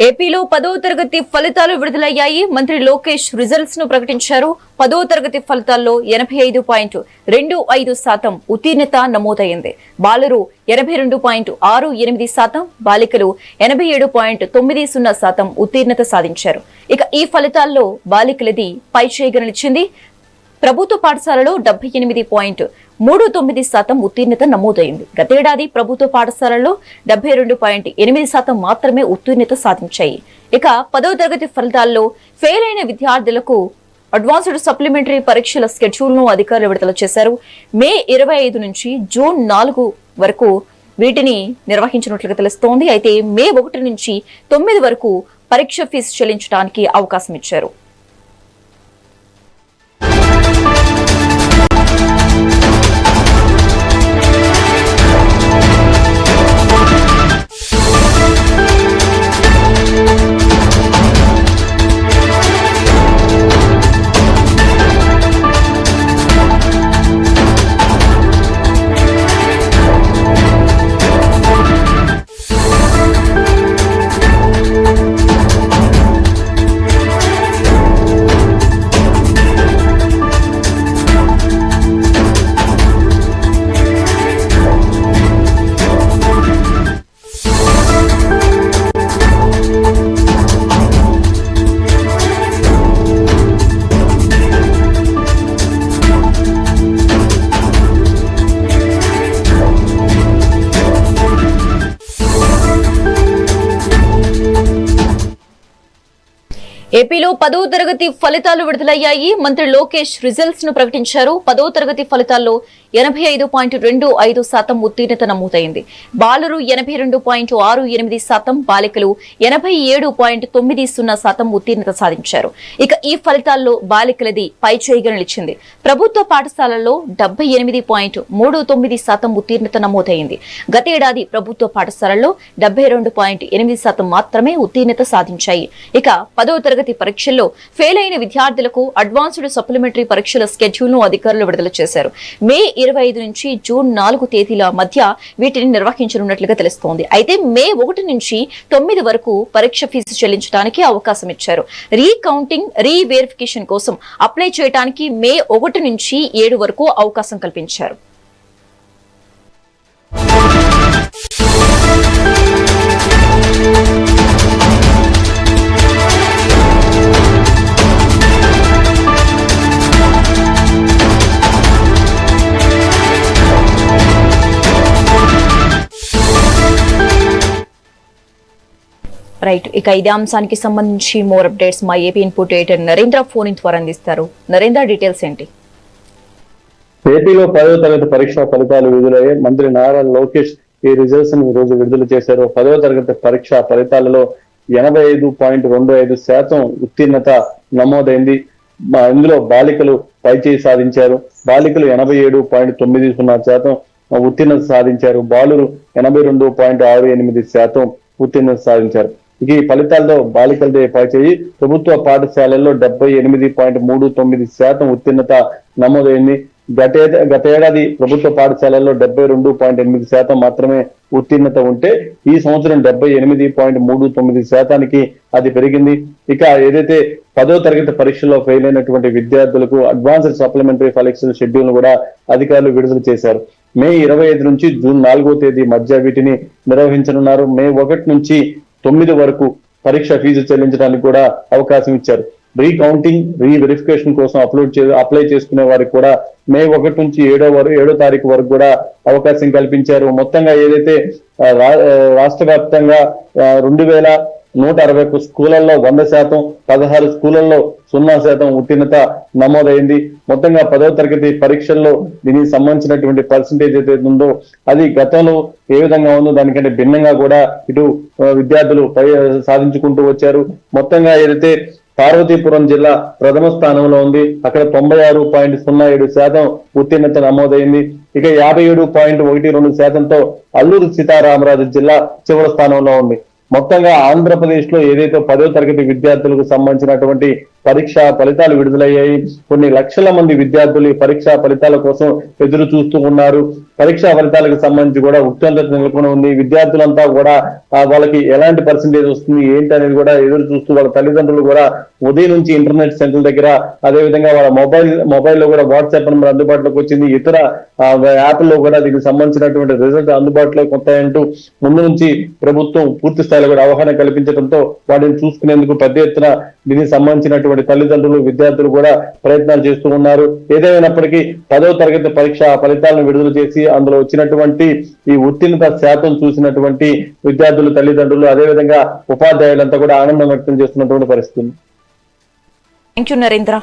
ఏపీలో 10వ తరగతి ఫలితాలు విడుదలయ్యాయి. మంత్రి లోకేష్ రిజల్ట్స్ ను ప్రకటించారు. 10వ తరగతి ఫలితాల్లో 85.25% ఉత్తీర్ణత నమోదైంది. బాలురు 82.68%, బాలికలు 87.90% ఉత్తీర్ణత సాధించారు. ఇక ఈ ఫలితాల్లో బాలికలది పైచేయిగా నిలిచింది. ప్రభుత్వ పాఠశాలలో 78.39% ఉత్తీర్ణత నమోదైంది. గతేడాది ప్రభుత్వ పాఠశాలల్లో 72.8% మాత్రమే ఉత్తీర్ణత సాధించాయి. ఇక 10వ తరగతి ఫలితాల్లో ఫెయిల్ అయిన విద్యార్థులకు అడ్వాన్స్డ్ సప్లిమెంటరీ పరీక్షల షెడ్యూల్ ను అధికారులు విడుదల చేశారు. మే 25 నుంచి జూన్ 4 వరకు వీటిని నిర్వహించినట్లుగా తెలుస్తోంది. అయితే మే 1 నుంచి 9 వరకు పరీక్ష ఫీజు చెల్లించడానికి అవకాశం ఇచ్చారు. ఏపీలో 10వ తరగతి ఫలితాలు విడుదలయ్యాయి. మంత్రి లోకేష్ రిజల్ట్స్ ను ప్రకటించారు. 10వ తరగతి ఫలితాల్లో 85.25% ఉత్తీర్ణత నమోదైంది. బాలురు 82.68%, బాలికలు 87.90% ఉత్తీర్ణత సాధించారు. ఇక ఈ ఫలితాల్లో బాలికలది పైచేయిగా నిలిచింది. ప్రభుత్వ పాఠశాలల్లో 78.39% ఉత్తీర్ణత నమోదైంది. గతేడాది ప్రభుత్వ పాఠశాలల్లో 72.8% మాత్రమే ఉత్తీర్ణత సాధించాయి. ఇక 10వ తరగతి పరీక్షల్లో ఫెయిల్ అయిన విద్యార్థులకు అడ్వాన్స్డ్ సప్లిమెంటరీ పరీక్షల షెడ్యూల్ ను అధికారులు విడుదల చేశారు. మే 25 నుంచి జూన్ 4 తేదీల మధ్య వీటిని నిర్వహించనున్నట్లుగా తెలుస్తోంది. అయితే మే 1 నుంచి 9 వరకు పరీక్ష ఫీజు చెల్లించడానికి అవకాశం ఇచ్చారు. రీకౌంటింగ్, రీవెరిఫికేషన్ కోసం అప్లై చేయడానికి మే 1 నుంచి 7 వరకు అవకాశం కల్పించారు. రైట్, ఇక ఇదే అంశానికి సంబంధించి మోర్ అప్డేట్స్ మా AP input editor Narendra phone in ద్వారా అందిస్తారు. నరేంద్ర, డీటెయిల్స్ ఏంటి? ఏపీలో 10వ తరగతి పరీక్ష ఫలితాలు విడుదలయ్యాయి. మంత్రి నారా లోకేష్ ఈ రిజల్ట్స్ ని ఈ రోజు విడుదల చేశారు. 10వ తరగతి పరీక్ష ఫలితాలలో 85.25% ఉత్తీర్ణత నమోదైంది. ఇందులో బాలికలు పైచేయి సాధించారు. బాలికలు 87.90% ఉత్తీర్ణత సాధించారు. బాలురు 82.68% ఉత్తీర్ణత సాధించారు. ఈ ఫలితాల్లో బాలికలదే పైచేయి. ప్రభుత్వ పాఠశాలల్లో 78.39% ఉత్తీర్ణత నమోదైంది. గత ఏడాది ప్రభుత్వ పాఠశాలల్లో 72.8% మాత్రమే ఉత్తీర్ణత ఉంటే ఈ సంవత్సరం 78.39% అది పెరిగింది. ఇక ఏదైతే 10వ తరగతి పరీక్షల్లో ఫెయిల్ అయినటువంటి విద్యార్థులకు అడ్వాన్స్డ్ సప్లిమెంటరీ పరీక్షల షెడ్యూల్ ను కూడా అధికారులు విడుదల చేశారు. మే 25 నుంచి జూన్ 4వ తేదీ మధ్య వీటిని నిర్వహించనున్నారు. మే 1 నుంచి 9 వరకు పరీక్ష ఫీజు చెల్లించడానికి కూడా అవకాశం ఇచ్చారు. రీకౌంటింగ్, రీవెరిఫికేషన్ కోసం అప్లై చేసుకునే వారికి కూడా మే 1 నుంచి 7వ తారీఖు వరకు కూడా అవకాశం కల్పించారు. మొత్తంగా ఏదైతే రాష్ట్ర వ్యాప్తంగా 2160 స్కూళ్లలో 100%, 16 స్కూళ్లలో 0% ఉత్తీర్ణత నమోదైంది. మొత్తంగా 10వ తరగతి పరీక్షల్లో దీనికి సంబంధించినటువంటి పర్సంటేజ్ ఏదైతే ఉందో అది గతంలో ఏ విధంగా ఉందో దానికంటే భిన్నంగా కూడా ఇటు విద్యార్థులు సాధించుకుంటూ వచ్చారు. మొత్తంగా ఏదైతే పార్వతీపురం జిల్లా ప్రథమ స్థానంలో ఉంది. అక్కడ 96.07% ఉత్తీర్ణత నమోదైంది. ఇక 57.12%తో అల్లూరు సీతారామరాజు జిల్లా చివరి స్థానంలో ఉంది. మొత్తంగా ఆంధ్రప్రదేశ్ లో ఏదైతే 10వ తరగతి విద్యార్థులకు సంబంధించినటువంటి పరీక్ష ఫలితాలు విడుదలయ్యాయి. కొన్ని లక్షల మంది విద్యార్థులు ఈ పరీక్షా ఫలితాల కోసం ఎదురు చూస్తూ ఉన్నారు. పరీక్షా ఫలితాలకు సంబంధించి కూడా ఉత్కంఠ నెలకొని ఉంది. విద్యార్థులంతా కూడా వాళ్ళకి ఎలాంటి పర్సెంటేజ్ వస్తుంది ఏంటి అనేది కూడా ఎదురు చూస్తూ వాళ్ళ తల్లిదండ్రులు కూడా ఉదయం నుంచి ఇంటర్నెట్ సెంటర్ దగ్గర, అదే విధంగా వాళ్ళ మొబైల్లో కూడా వాట్సాప్ నెంబర్ అందుబాటులోకి వచ్చింది. ఇతర యాప్ల్లో కూడా దీనికి సంబంధించినటువంటి రిజల్ట్ అందుబాటులోకి వస్తాయంటూ ముందు నుంచి ప్రభుత్వం పూర్తి స్థాయిలో కూడా అవగాహన కల్పించడంతో వాటిని చూసుకునేందుకు పెద్ద ఎత్తున దీనికి సంబంధించినటువంటి తల్లిదండ్రులు విద్యార్థులు కూడా ప్రయత్నాలు చేస్తూ ఉన్నారు. ఏదేమైనప్పటికీ 10వ తరగతి పరీక్ష ఫలితాలను విడుదల చేసి అందులో వచ్చినటువంటి ఈ ఉత్తీర్ణత శాతం చూసినటువంటి విద్యార్థులు, తల్లిదండ్రులు, అదేవిధంగా ఉపాధ్యాయులంతా కూడా ఆనందం వ్యక్తం చేస్తున్నటువంటి పరిస్థితి. Thank you Narendra.